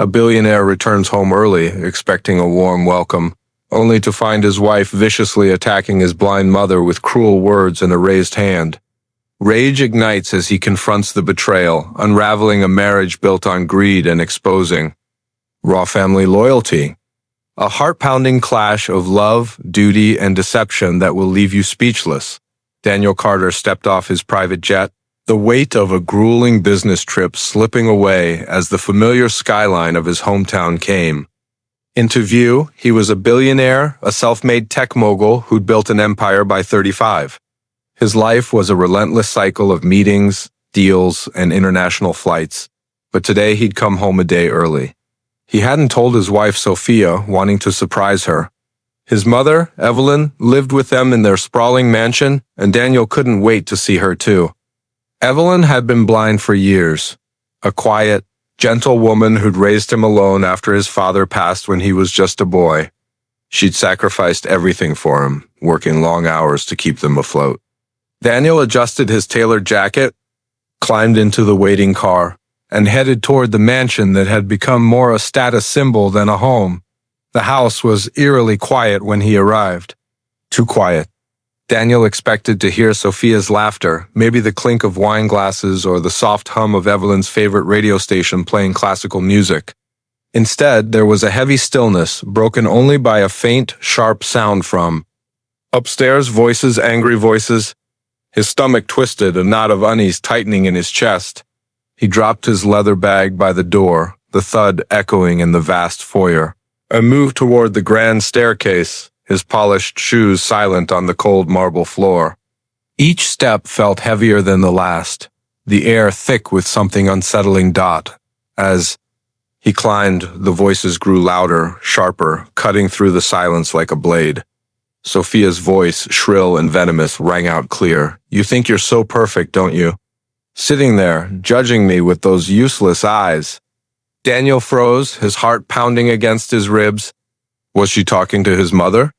A billionaire returns home early, expecting a warm welcome, only to find his wife viciously attacking his blind mother with cruel words and a raised hand. Rage ignites as he confronts the betrayal, unraveling a marriage built on greed and exposing raw family loyalty. A heart-pounding clash of love, duty, and deception that will leave you speechless. Daniel Carter stepped off his private jet, the weight of a grueling business trip slipping away as the familiar skyline of his hometown came into view. He was a billionaire, a self-made tech mogul who'd built an empire by 35. His life was a relentless cycle of meetings, deals, and international flights, but today he'd come home a day early. He hadn't told his wife Sophia, wanting to surprise her. His mother, Evelyn, lived with them in their sprawling mansion, and Daniel couldn't wait to see her too. Evelyn had been blind for years, a quiet, gentle woman who'd raised him alone after his father passed when he was just a boy. She'd sacrificed everything for him, working long hours to keep them afloat. Daniel adjusted his tailored jacket, climbed into the waiting car, and headed toward the mansion that had become more a status symbol than a home. The house was eerily quiet when he arrived. Too quiet. Daniel expected to hear Sophia's laughter, maybe the clink of wine glasses or the soft hum of Evelyn's favorite radio station playing classical music. Instead, there was a heavy stillness, broken only by a faint, sharp sound from upstairs. Voices, angry voices. His stomach twisted, a knot of unease tightening in his chest. He dropped his leather bag by the door, the thud echoing in the vast foyer, and moved toward the grand staircase, his polished shoes silent on the cold marble floor. Each step felt heavier than the last, the air thick with something unsettling. As he climbed, the voices grew louder, sharper, cutting through the silence like a blade. Sophia's voice, shrill and venomous, rang out clear. "You think you're so perfect, don't you? Sitting there, judging me with those useless eyes." Daniel froze, his heart pounding against his ribs. Was she talking to his mother?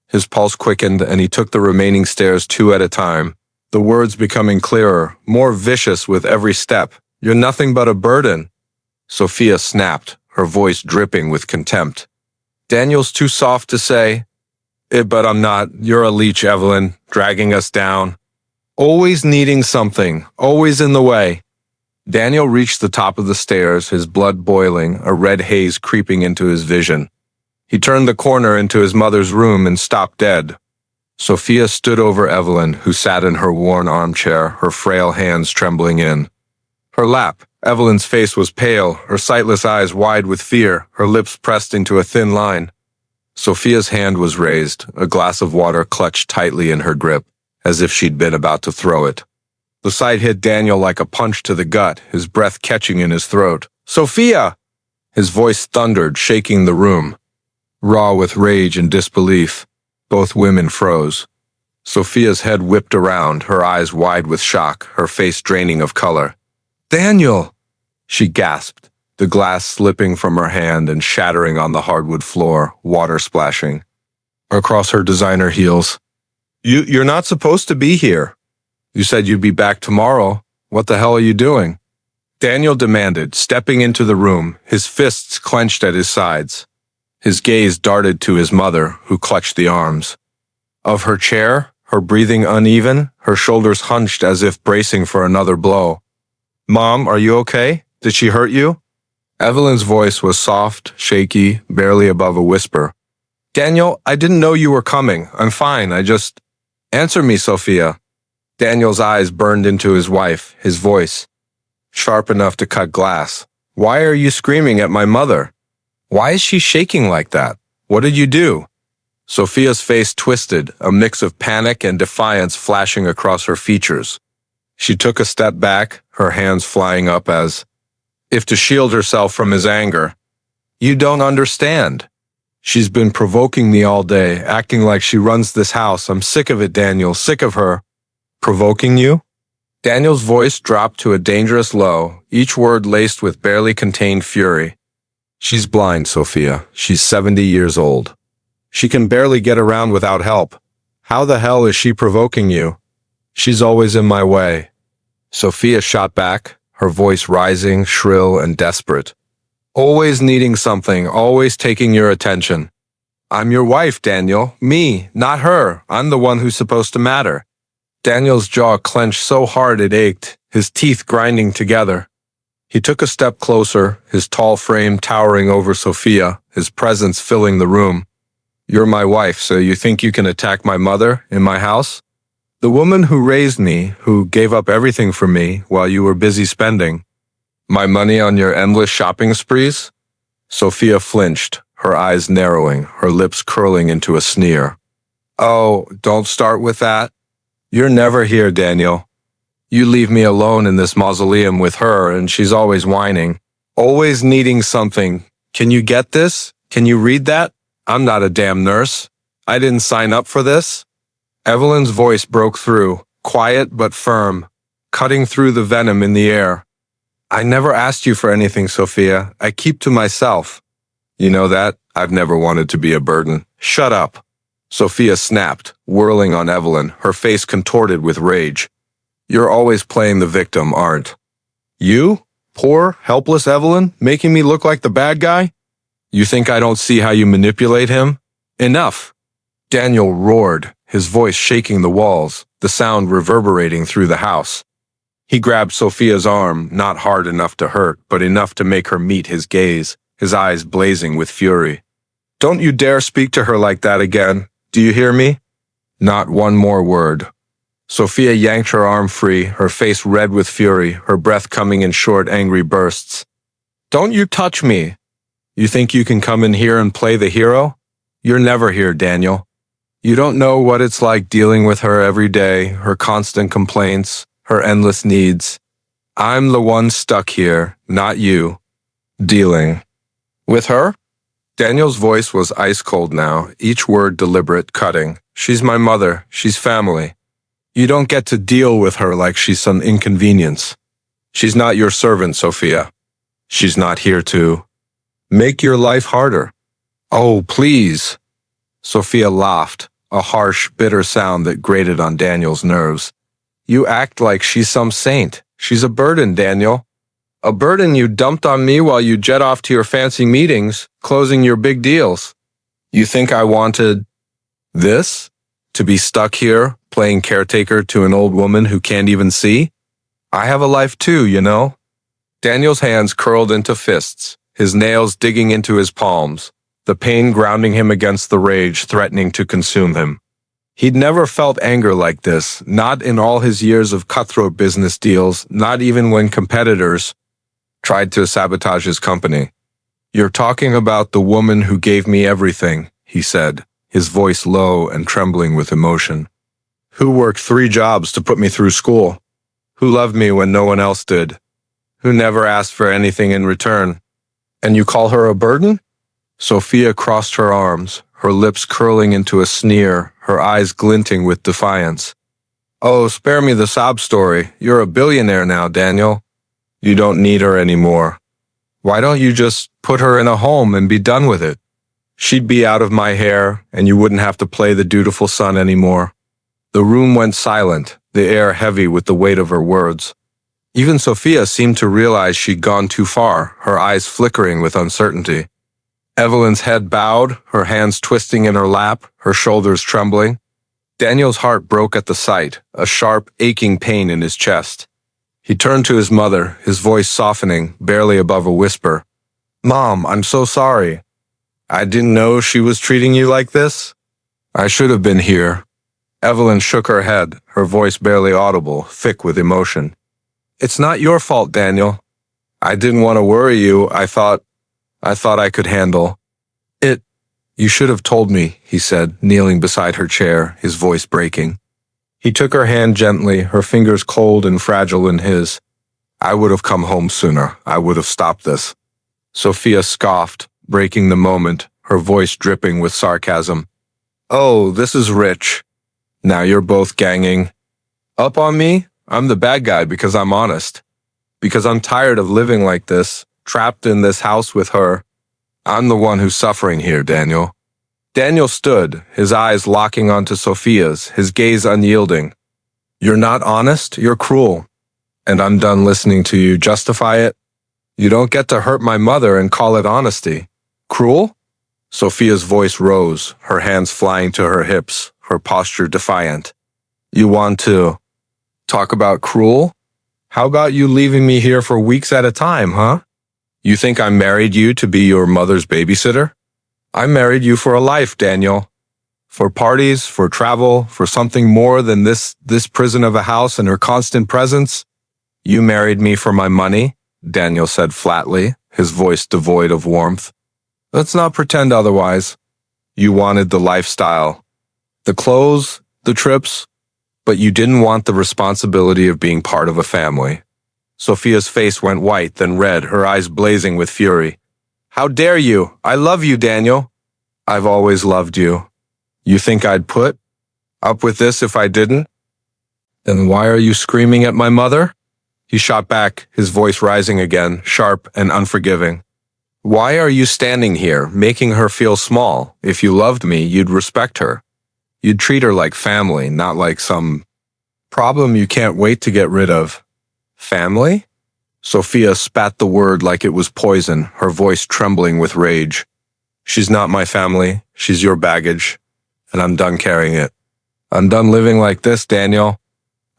His pulse quickened, and he took the remaining stairs 2 at a time, the words becoming clearer, more vicious with every step. "You're nothing but a burden." Sophia snapped, her voice dripping with contempt. "Daniel's too soft to say." But I'm not. You're a leech, Evelyn, dragging us down. Always needing something, always in the way." Daniel reached the top of the stairs, his blood boiling, a red haze creeping into his vision. He turned the corner into his mother's room and stopped dead. Sophia stood over Evelyn, who sat in her worn armchair, her frail hands trembling in her lap. Evelyn's face was pale, her sightless eyes wide with fear, her lips pressed into a thin line. Sophia's hand was raised, a glass of water clutched tightly in her grip, as if she'd been about to throw it. The sight hit Daniel like a punch to the gut, his breath catching in his throat. "Sophia!" His voice thundered, shaking the room. Raw with rage and disbelief, both women froze. Sophia's head whipped around, her eyes wide with shock, her face draining of color. "Daniel!" she gasped, the glass slipping from her hand and shattering on the hardwood floor, water splashing across her designer heels. You're not supposed to be here. You said you'd be back tomorrow. What the hell are you doing?" Daniel demanded, stepping into the room, his fists clenched at his sides. His gaze darted to his mother, who clutched the arms of her chair, her breathing uneven, her shoulders hunched as if bracing for another blow. "Mom, are you okay? Did she hurt you?" Evelyn's voice was soft, shaky, barely above a whisper. "Daniel, I didn't know you were coming. I'm fine. Answer me, Sophia." Daniel's eyes burned into his wife, his voice sharp enough to cut glass. "Why are you screaming at my mother? Why is she shaking like that? What did you do?" Sophia's face twisted, a mix of panic and defiance flashing across her features. She took a step back, her hands flying up as if to shield herself from his anger. "You don't understand. She's been provoking me all day, acting like she runs this house. I'm sick of it, Daniel, sick of her." "Provoking you?" Daniel's voice dropped to a dangerous low, each word laced with barely contained fury. "She's blind, Sophia. She's 70 years old. She can barely get around without help. How the hell is she provoking you? She's always in my way." Sophia shot back, her voice rising, shrill and desperate. Always needing something, always taking your attention. I'm your wife, Daniel. Me, not her. I'm the one who's supposed to matter. Daniel's jaw clenched so hard it ached, his teeth grinding together. He took a step closer, his tall frame towering over Sophia, his presence filling the room. You're my wife, so you think you can attack my mother in my house? The woman who raised me, who gave up everything for me while you were busy spending my money on your endless shopping sprees? Sophia flinched, her eyes narrowing, her lips curling into a sneer. Oh, don't start with that. You're never here, Daniel. You leave me alone in this mausoleum with her, and she's always whining, always needing something. Can you get this? Can you read that? I'm not a damn nurse. I didn't sign up for this. Evelyn's voice broke through, quiet but firm, cutting through the venom in the air. I never asked you for anything, Sophia. I keep to myself. You know that? I've never wanted to be a burden. Shut up. Sophia snapped, whirling on Evelyn, her face contorted with rage. You're always playing the victim, aren't you? Poor, helpless Evelyn, making me look like the bad guy? You think I don't see how you manipulate him? Enough. Daniel roared, his voice shaking the walls, the sound reverberating through the house. He grabbed Sophia's arm, not hard enough to hurt, but enough to make her meet his gaze, his eyes blazing with fury. Don't you dare speak to her like that again. Do you hear me? Not one more word. Sophia yanked her arm free, her face red with fury, her breath coming in short, angry bursts. Don't you touch me. You think you can come in here and play the hero? You're never here, Daniel. You don't know what it's like dealing with her every day, her constant complaints, her endless needs. I'm the one stuck here, not you. Dealing. With her? Daniel's voice was ice cold now, each word deliberate, cutting. She's my mother. She's family. You don't get to deal with her like she's some inconvenience. She's not your servant, Sophia. She's not here to make your life harder. Oh, please. Sophia laughed, a harsh, bitter sound that grated on Daniel's nerves. You act like she's some saint. She's a burden, Daniel. A burden you dumped on me while you jet off to your fancy meetings, closing your big deals. You think I wanted this? To be stuck here, playing caretaker to an old woman who can't even see? I have a life too, you know. Daniel's hands curled into fists, his nails digging into his palms, the pain grounding him against the rage threatening to consume him. He'd never felt anger like this, not in all his years of cutthroat business deals, not even when competitors tried to sabotage his company. You're talking about the woman who gave me everything, he said, his voice low and trembling with emotion. Who worked 3 jobs to put me through school? Who loved me when no one else did? Who never asked for anything in return? And you call her a burden? Sophia crossed her arms, her lips curling into a sneer, her eyes glinting with defiance. Oh, spare me the sob story. You're a billionaire now, Daniel. You don't need her anymore. Why don't you just put her in a home and be done with it? She'd be out of my hair, and you wouldn't have to play the dutiful son anymore. The room went silent, the air heavy with the weight of her words. Even Sophia seemed to realize she'd gone too far, her eyes flickering with uncertainty. Evelyn's head bowed, her hands twisting in her lap, her shoulders trembling. Daniel's heart broke at the sight, a sharp, aching pain in his chest. He turned to his mother, his voice softening, barely above a whisper. Mom, I'm so sorry. I didn't know she was treating you like this. I should have been here. Evelyn shook her head, her voice barely audible, thick with emotion. It's not your fault, Daniel. I didn't want to worry you. I thought I could handle it. You should have told me, he said, kneeling beside her chair, his voice breaking. He took her hand gently, her fingers cold and fragile in his. I would have come home sooner. I would have stopped this. Sophia scoffed, breaking the moment, her voice dripping with sarcasm. Oh, this is rich. Now you're both ganging up on me? I'm the bad guy because I'm honest. Because I'm tired of living like this, trapped in this house with her. I'm the one who's suffering here, Daniel. Daniel stood, his eyes locking onto Sophia's, his gaze unyielding. You're not honest, you're cruel. And I'm done listening to you justify it. You don't get to hurt my mother and call it honesty. Cruel? Sophia's voice rose, her hands flying to her hips, her posture defiant. You want to talk about cruel? How about you leaving me here for weeks at a time, huh? You think I married you to be your mother's babysitter? I married you for a life, Daniel. For parties, for travel, for something more than this prison of a house and her constant presence. You married me for my money, Daniel said flatly, his voice devoid of warmth. Let's not pretend otherwise. You wanted the lifestyle, the clothes, the trips, but you didn't want the responsibility of being part of a family. Sophia's face went white, then red, her eyes blazing with fury. How dare you? I love you, Daniel. I've always loved you. You think I'd put up with this if I didn't? Then why are you screaming at my mother? He shot back, his voice rising again, sharp and unforgiving. Why are you standing here, making her feel small? If you loved me, you'd respect her. You'd treat her like family, not like some problem you can't wait to get rid of. Family? Sophia spat the word like it was poison, her voice trembling with rage. She's not my family, she's your baggage, and I'm done carrying it. I'm done living like this, Daniel.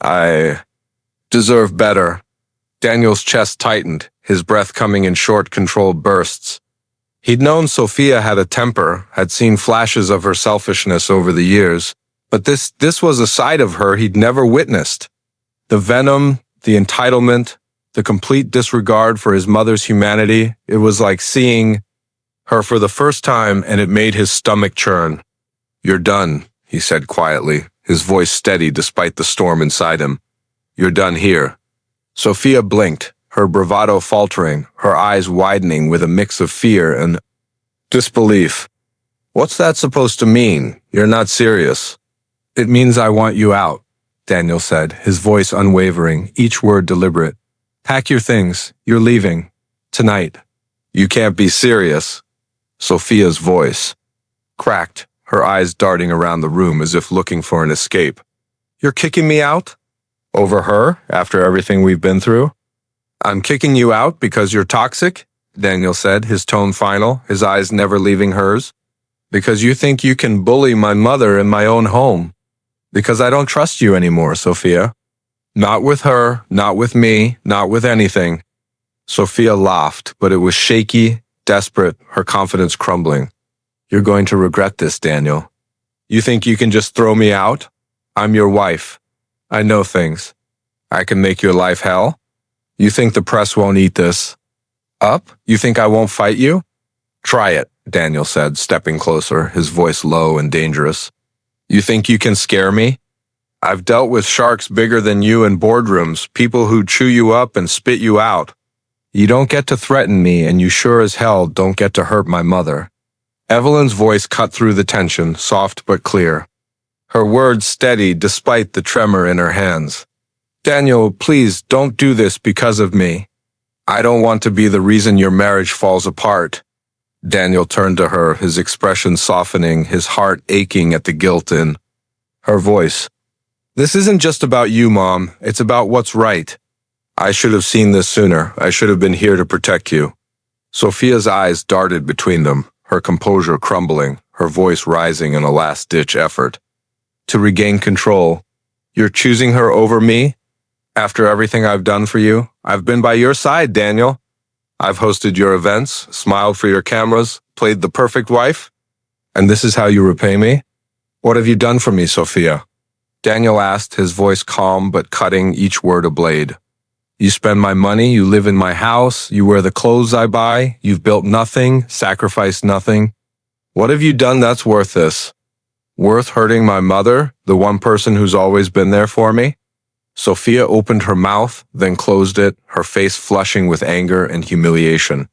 I deserve better. Daniel's chest tightened, his breath coming in short, controlled bursts. He'd known Sophia had a temper, had seen flashes of her selfishness over the years, but this was a side of her he'd never witnessed. The venom, the entitlement, the complete disregard for his mother's humanity, it was like seeing her for the first time, and it made his stomach churn. You're done, he said quietly, his voice steady despite the storm inside him. You're done here. Sophia blinked, her bravado faltering, her eyes widening with a mix of fear and disbelief. What's that supposed to mean? You're not serious. It means I want you out, Daniel said, his voice unwavering, each word deliberate. Pack your things. You're leaving. Tonight. You can't be serious. Sophia's voice cracked, her eyes darting around the room as if looking for an escape. You're kicking me out? Over her, after everything we've been through? I'm kicking you out because you're toxic, Daniel said, his tone final, his eyes never leaving hers. Because you think you can bully my mother in my own home. Because I don't trust you anymore, Sophia. Not with her, not with me, not with anything. Sophia laughed, but it was shaky, desperate, her confidence crumbling. You're going to regret this, Daniel. You think you can just throw me out? I'm your wife. I know things. I can make your life hell? You think the press won't eat this up? You think I won't fight you? Try it, Daniel said, stepping closer, his voice low and dangerous. You think you can scare me? I've dealt with sharks bigger than you in boardrooms, people who chew you up and spit you out. You don't get to threaten me, and you sure as hell don't get to hurt my mother. Evelyn's voice cut through the tension, soft but clear. Her words steady despite the tremor in her hands. Daniel, please don't do this because of me. I don't want to be the reason your marriage falls apart. Daniel turned to her, his expression softening, his heart aching at the guilt in her voice. This isn't just about you, Mom. It's about what's right. I should have seen this sooner. I should have been here to protect you. Sophia's eyes darted between them, her composure crumbling, her voice rising in a last-ditch effort. To regain control. You're choosing her over me? After everything I've done for you? I've been by your side, Daniel. I've hosted your events, smiled for your cameras, played the perfect wife. And this is how you repay me? What have you done for me, Sophia? Daniel asked, his voice calm but cutting, each word a blade. You spend my money, you live in my house, you wear the clothes I buy, you've built nothing, sacrificed nothing. What have you done that's worth this? Worth hurting my mother, the one person who's always been there for me? Sophia opened her mouth, then closed it, her face flushing with anger and humiliation.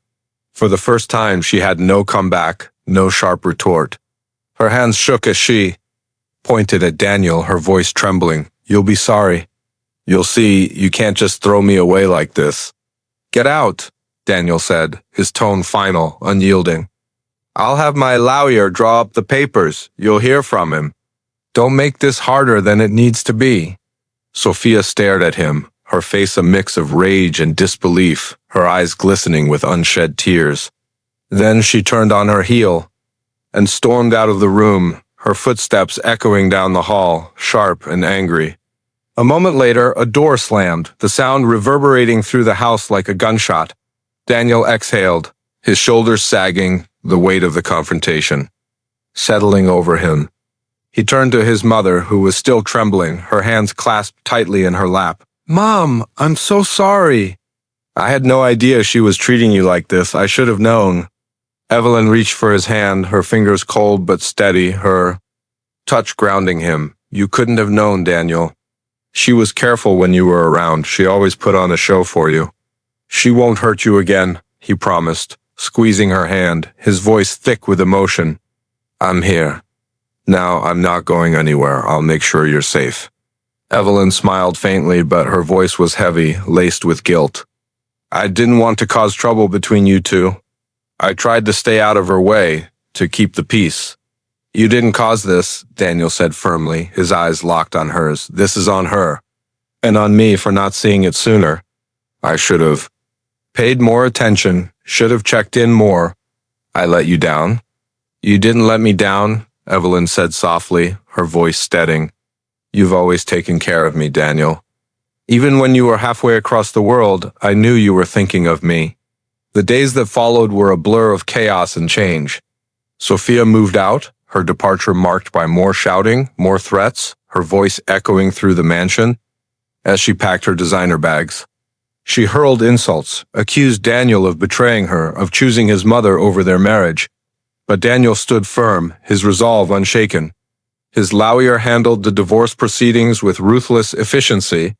For the first time, she had no comeback, no sharp retort. Her hands shook as she pointed at Daniel, her voice trembling. You'll be sorry. You'll see, you can't just throw me away like this. Get out, Daniel said, his tone final, unyielding. I'll have my lawyer draw up the papers. You'll hear from him. Don't make this harder than it needs to be. Sophia stared at him, her face a mix of rage and disbelief, her eyes glistening with unshed tears. Then she turned on her heel and stormed out of the room, her footsteps echoing down the hall, sharp and angry. A moment later, a door slammed, the sound reverberating through the house like a gunshot. Daniel exhaled, his shoulders sagging, the weight of the confrontation settling over him. He turned to his mother, who was still trembling, her hands clasped tightly in her lap. "Mom, I'm so sorry." "I had no idea she was treating you like this. I should have known." Evelyn reached for his hand, her fingers cold but steady, her touch grounding him. "You couldn't have known, Daniel. She was careful when you were around. She always put on a show for you." "She won't hurt you again," he promised, squeezing her hand, his voice thick with emotion. "I'm here. Now I'm not going anywhere. I'll make sure you're safe." Evelyn smiled faintly, but her voice was heavy, laced with guilt. "I didn't want to cause trouble between you two. I tried to stay out of her way, to keep the peace." "You didn't cause this," Daniel said firmly, his eyes locked on hers. "This is on her. And on me for not seeing it sooner. I should have paid more attention, should have checked in more. I let you down." "You didn't let me down," Evelyn said softly, her voice steadying. "You've always taken care of me, Daniel. Even when you were halfway across the world, I knew you were thinking of me." The days that followed were a blur of chaos and change. Sophia moved out, her departure marked by more shouting, more threats, her voice echoing through the mansion as she packed her designer bags. She hurled insults, accused Daniel of betraying her, of choosing his mother over their marriage. But Daniel stood firm, his resolve unshaken. His lawyer handled the divorce proceedings with ruthless efficiency.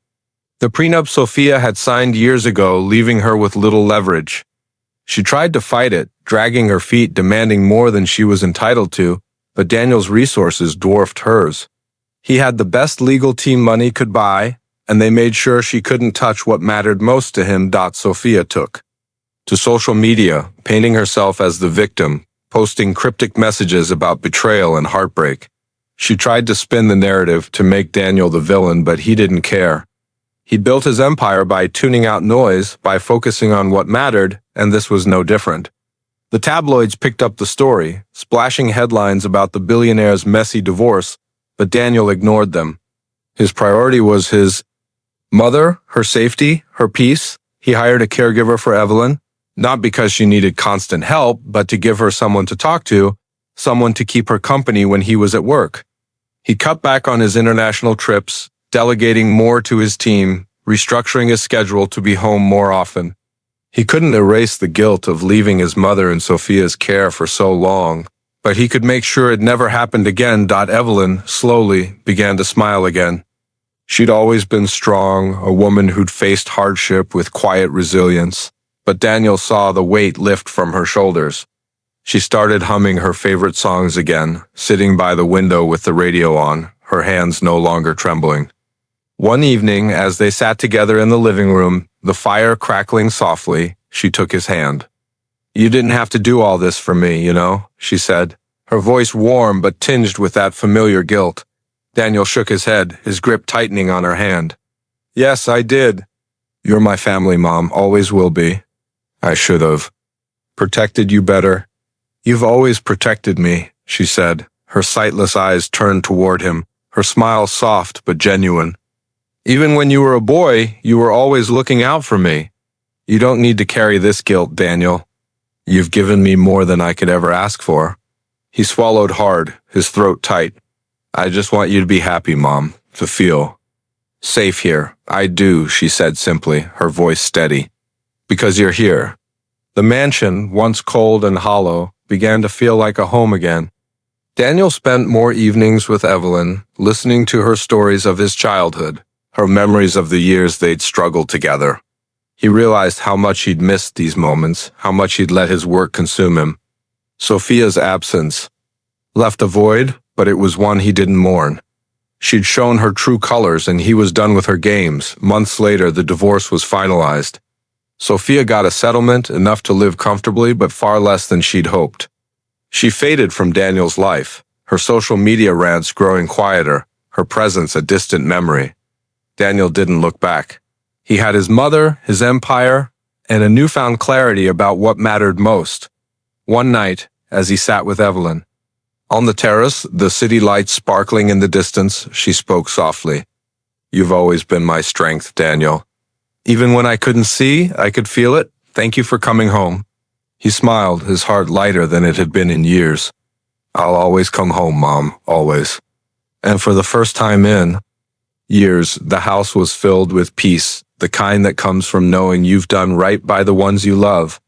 The prenup Sophia had signed years ago, leaving her with little leverage. She tried to fight it, dragging her feet, demanding more than she was entitled to, but Daniel's resources dwarfed hers. He had the best legal team money could buy, and they made sure she couldn't touch what mattered most to him. Sophia took to social media, painting herself as the victim, posting cryptic messages about betrayal and heartbreak. She tried to spin the narrative to make Daniel the villain, but he didn't care. He built his empire by tuning out noise, by focusing on what mattered, and this was no different. The tabloids picked up the story, splashing headlines about the billionaire's messy divorce, but Daniel ignored them. His priority was his mother, her safety, her peace. He hired a caregiver for Evelyn, not because she needed constant help, but to give her someone to talk to, someone to keep her company when he was at work. He cut back on his international trips, delegating more to his team, restructuring his schedule to be home more often. He couldn't erase the guilt of leaving his mother in Sophia's care for so long, but he could make sure it never happened again. Evelyn, slowly, began to smile again. She'd always been strong, a woman who'd faced hardship with quiet resilience. But Daniel saw the weight lift from her shoulders. She started humming her favorite songs again, sitting by the window with the radio on, her hands no longer trembling. One evening, as they sat together in the living room, the fire crackling softly, she took his hand. "You didn't have to do all this for me, you know," she said, her voice warm but tinged with that familiar guilt. Daniel shook his head, his grip tightening on her hand. "Yes, I did. You're my family, Mom, always will be. I should have protected you better." "You've always protected me," she said, her sightless eyes turned toward him, her smile soft but genuine. "Even when you were a boy, you were always looking out for me. You don't need to carry this guilt, Daniel. You've given me more than I could ever ask for." He swallowed hard, his throat tight. "I just want you to be happy, Mom, to feel safe here." "I do," she said simply, her voice steady. "Because you're here." The mansion, once cold and hollow, began to feel like a home again. Daniel spent more evenings with Evelyn, listening to her stories of his childhood, her memories of the years they'd struggled together. He realized how much he'd missed these moments, how much he'd let his work consume him. Sophia's absence left a void, but it was one he didn't mourn. She'd shown her true colors, and he was done with her games. Months later, the divorce was finalized. Sophia got a settlement, enough to live comfortably, but far less than she'd hoped. She faded from Daniel's life, her social media rants growing quieter, her presence a distant memory. Daniel didn't look back. He had his mother, his empire, and a newfound clarity about what mattered most. One night, as he sat with Evelyn, on the terrace, the city lights sparkling in the distance, she spoke softly. "You've always been my strength, Daniel. Even when I couldn't see, I could feel it. Thank you for coming home." He smiled, his heart lighter than it had been in years. "I'll always come home, Mom, always." And for the first time in years, the house was filled with peace, the kind that comes from knowing you've done right by the ones you love.